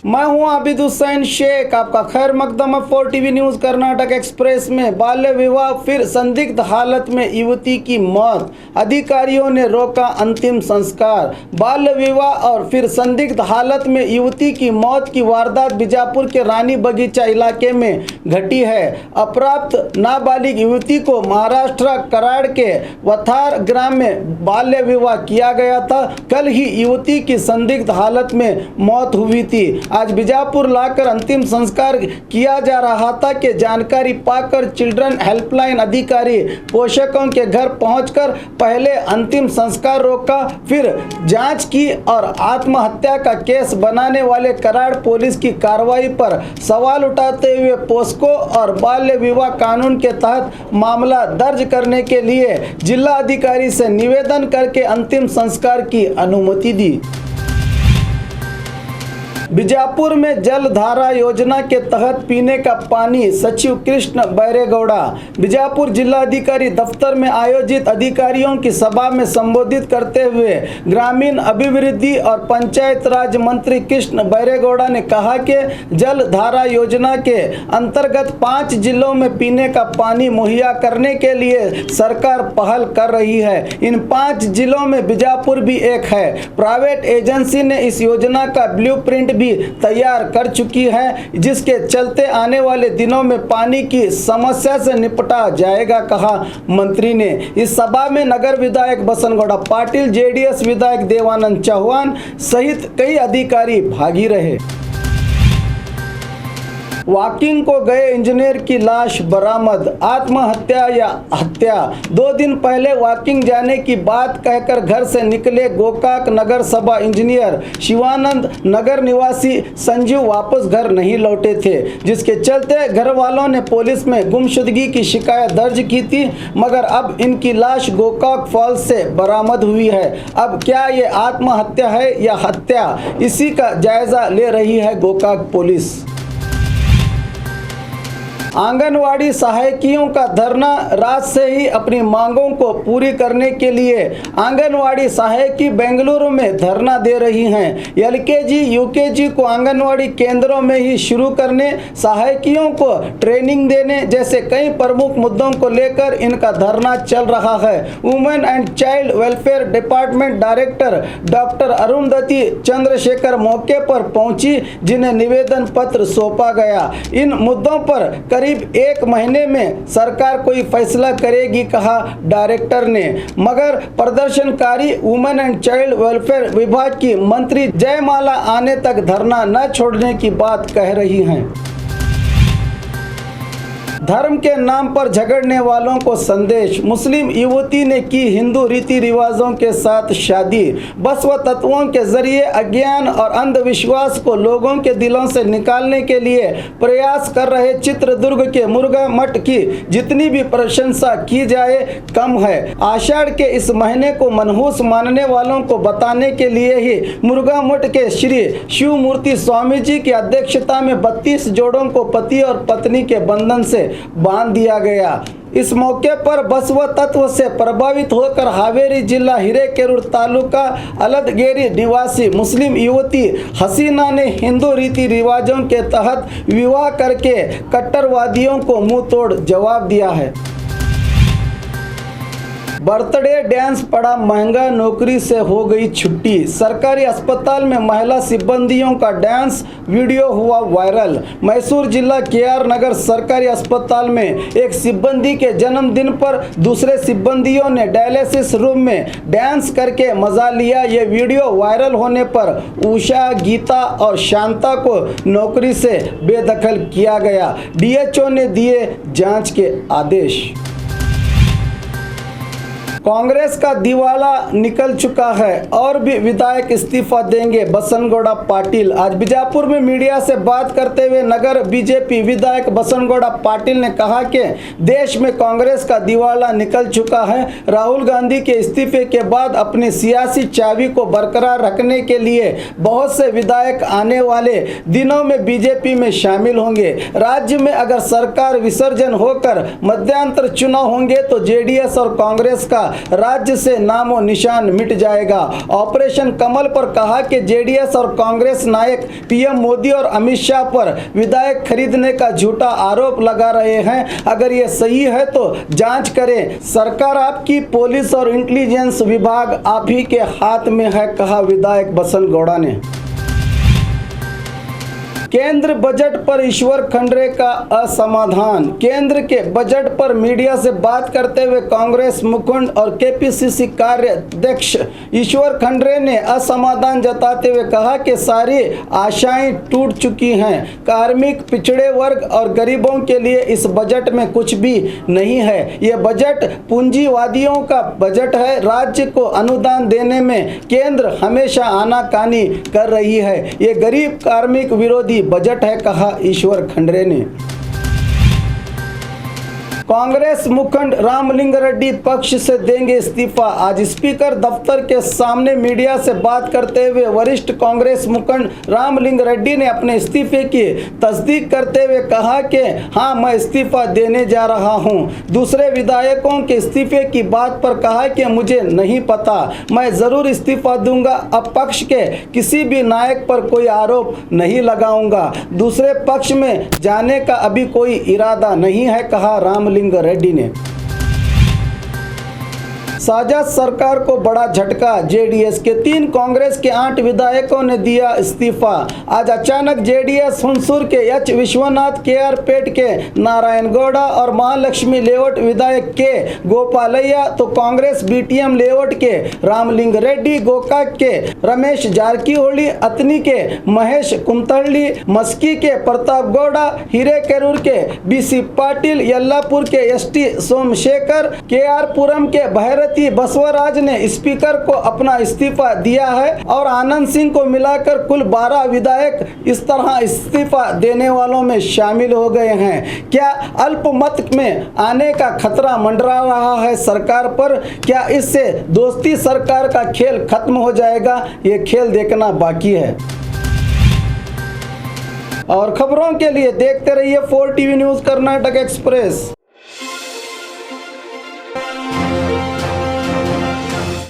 मैं हूं आबिद हुसैन शेख। आपका खैर मकदम है 4 टीवी न्यूज कर्नाटक एक्सप्रेस में। बाल्य विवाह फिर संदिग्ध हालत में युवती की मौत, अधिकारियों ने रोका अंतिम संस्कार। बाल्य विवाह और फिर संदिग्ध हालत में युवती की मौत की वारदात बीजापुर के रानी बगीचा इलाके में घटी है। अप्राप्त नाबालिग युवती को महाराष्ट्र कराड़ के वथार ग्राम में बाल्य विवाह किया गया था। कल ही युवती की संदिग्ध हालत में मौत हुई थी। आज बीजापुर लाकर अंतिम संस्कार किया जा रहा था कि जानकारी पाकर चिल्ड्रन हेल्पलाइन अधिकारी पोषकों के घर पहुंचकर पहले अंतिम संस्कार रोका, फिर जांच की और आत्महत्या का केस बनाने वाले कराड़ पुलिस की कार्रवाई पर सवाल उठाते हुए पोस्को और बाल्य विवाह कानून के तहत मामला दर्ज करने के लिए जिला अधिकारी से निवेदन करके अंतिम संस्कार की अनुमति दी। बीजापुर में जलधारा योजना के तहत पीने का पानी, सचिव कृष्ण बैरेगौड़ा। बीजापुर जिलाधिकारी दफ्तर में आयोजित अधिकारियों की सभा में संबोधित करते हुए ग्रामीण अभिवृद्धि और पंचायत राज मंत्री कृष्ण बैरेगौड़ा ने कहा कि जलधारा योजना के अंतर्गत 5 जिलों में पीने का पानी मुहैया करने के लिए सरकार पहल कर रही है। इन 5 जिलों में बीजापुर भी एक है। प्राइवेट एजेंसी ने इस योजना का ब्लूप्रिंट भी तैयार कर चुकी है, जिसके चलते आने वाले दिनों में पानी की समस्या से निपटा जाएगा, कहा मंत्री ने। इस सभा में नगर विधायक बसनगौड़ा पाटिल, जेडीएस विधायक देवानंद चौहान सहित कई अधिकारी भागी रहे। वॉकिंग को गए इंजीनियर की लाश बरामद, आत्महत्या या हत्या। 2 दिन पहले वॉकिंग जाने की बात कहकर घर से निकले गोकाक नगर सभा इंजीनियर शिवानंद नगर निवासी संजीव वापस घर नहीं लौटे थे, जिसके चलते घर वालों ने पुलिस में गुमशुदगी की शिकायत दर्ज की थी, मगर अब इनकी लाश गोकाक फॉल्स से बरामद हुई है। अब क्या ये आत्महत्या है या हत्या, इसी का जायजा ले रही है गोकाक पुलिस। आंगनवाड़ी सहायिकियों का धरना, रात से ही अपनी मांगों को पूरी करने के लिए आंगनवाड़ी सहायिकी बेंगलुरु में धरना दे रही हैं। एलकेजी यूकेजी को आंगनवाड़ी केंद्रों में ही शुरू करने, सहायिकियों को ट्रेनिंग देने जैसे कई प्रमुख मुद्दों को लेकर इनका धरना चल रहा है। Women and child welfare department director doctor Arundhati Chandrashekhar मौके पर पहुंची, जिन्हें निवेदन पत्र सौंपा गया। इन मुद्दों पर करीब 1 महीने में सरकार कोई फैसला करेगी, कहा डायरेक्टर ने। मगर प्रदर्शनकारी वुमेन एंड चाइल्ड वेलफेयर विभाग की मंत्री जयमाला आने तक धरना न छोड़ने की बात कह रही हैं। धर्म के नाम पर झगड़ने वालों को संदेश, मुस्लिम युवती ने की हिंदू रीति रिवाजों के साथ शादी। बसव तत्वों के जरिए अज्ञान और अंधविश्वास को लोगों के दिलों से निकालने के लिए प्रयास कर रहे चित्रदुर्ग के मुर्गा मठ की जितनी भी प्रशंसा की जाए कम है। आषाढ़ के इस महीने को मनहूस मानने वालों को बताने के लिए ही मुर्गा मठ के श्री शिव मूर्ति स्वामी जी की अध्यक्षता में 32 जोड़ों को पति और पत्नी के बंधन से बांध दिया गया। इस मौके पर बसव तत्व से प्रभावित होकर हावेरी जिला हिरेकेरूर तालुका अलदगेरी निवासी मुस्लिम युवती हसीना ने हिंदू रीति रिवाजों के तहत विवाह करके कट्टरवादियों को मुंह तोड़ जवाब दिया है। बर्थडे डांस पड़ा महंगा, नौकरी से हो गई छुट्टी। सरकारी अस्पताल में महिला सिब्बंदियों का डांस वीडियो हुआ वायरल। मैसूर जिला केआर नगर सरकारी अस्पताल में एक सिब्बंदी के जन्मदिन पर दूसरे सिब्बंदियों ने डायलिसिस रूम में डांस करके मजा लिया। ये वीडियो वायरल होने पर उषा, गीता और शांता को नौकरी से बेदखल किया गया। डीएचओ ने दिए जांच के आदेश। कांग्रेस का दिवाला निकल चुका है और भी विधायक इस्तीफा देंगे, बसनगौड़ा पाटिल। आज बीजापुर में मीडिया से बात करते हुए नगर बीजेपी विधायक बसनगौड़ा पाटिल ने कहा कि देश में कांग्रेस का दिवाला निकल चुका है। राहुल गांधी के इस्तीफे के बाद अपनी सियासी चाबी को बरकरार रखने के लिए बहुत से विधायक आने वाले दिनों में बीजेपी में शामिल होंगे। राज्य में अगर सरकार विसर्जन होकर मध्यांतर चुनाव होंगे तो जेडीएस और कांग्रेस का राज्य से नामो निशान मिट जाएगा। ऑपरेशन कमल पर कहा कि जेडीएस और कांग्रेस नायक पीएम मोदी और अमित शाह पर विधायक खरीदने का झूठा आरोप लगा रहे हैं। अगर ये सही है तो जांच करें। सरकार आपकी, पुलिस और इंटेलिजेंस विभाग आप ही के हाथ में है, कहा विधायक बसंत गौड़ा ने। केंद्र बजट पर ईश्वर खंडरे का असमाधान। केंद्र के बजट पर मीडिया से बात करते हुए कांग्रेस मुखंड और केपीसीसी कार्याध्यक्ष ईश्वर खंडरे ने असमाधान जताते हुए कहा कि सारी आशाएं टूट चुकी हैं। कार्मिक, पिछड़े वर्ग और गरीबों के लिए इस बजट में कुछ भी नहीं है। यह बजट पूंजीवादियों का बजट है। राज्य को अनुदान देने में केंद्र हमेशा आनाकानी कर रही है। ये गरीब कार्मिक विरोधी बजट है, कहा ईश्वर खंडरे ने। कांग्रेस मुखंड रामलिंग रेड्डी पक्ष से देंगे इस्तीफा। आज स्पीकर दफ्तर के सामने मीडिया से बात करते हुए वरिष्ठ कांग्रेस मुखंड रामलिंग रेड्डी ने अपने इस्तीफे की तस्दीक करते हुए कहा कि हां, मैं इस्तीफा देने जा रहा हूं। दूसरे विधायकों के इस्तीफे की बात पर कहा कि मुझे नहीं पता, मैं जरूर इस्तीफा दूंगा। अब पक्ष के किसी भी नायक पर कोई आरोप नहीं लगाऊंगा। दूसरे पक्ष में जाने का अभी कोई इरादा नहीं है, कहा रामलिंग रेड्डी ने। साझा सरकार को बड़ा झटका। जेडीएस के 3, कांग्रेस के 8 विधायकों ने दिया इस्तीफा। आज अचानक जेडीएस हुंसूर के एच विश्वनाथ, केआर पेट के नारायण गौड़ा और महालक्ष्मी लेआउट विधायक के गोपालಯ್ಯ, तो कांग्रेस बीटीएम लेआउट के रामलिंग रेड्डी, गोकाक के रमेश जारकीहोली, अतनी के महेश कुमतहल्ली, मस्की के प्रताप गौड़ा, हिरेकेरूर के बीसी पाटिल, यल्लापुर के एसटी सोमशेखर, केआर पुरम के भैरती बसवराज ने स्पीकर को अपना इस्तीफा दिया है और आनंद सिंह को मिलाकर कुल 12 विधायक इस तरह इस्तीफा देने वालों में शामिल हो गए हैं। क्या अल्पमत में आने का खतरा मंडरा रहा है सरकार पर? क्या इससे दोस्ती सरकार का खेल खत्म हो जाएगा? ये खेल देखना बाकी है। और खबरों के लिए देखते रहिए 4 टीवी न्यूज़ कर्नाटक एक्सप्रेस।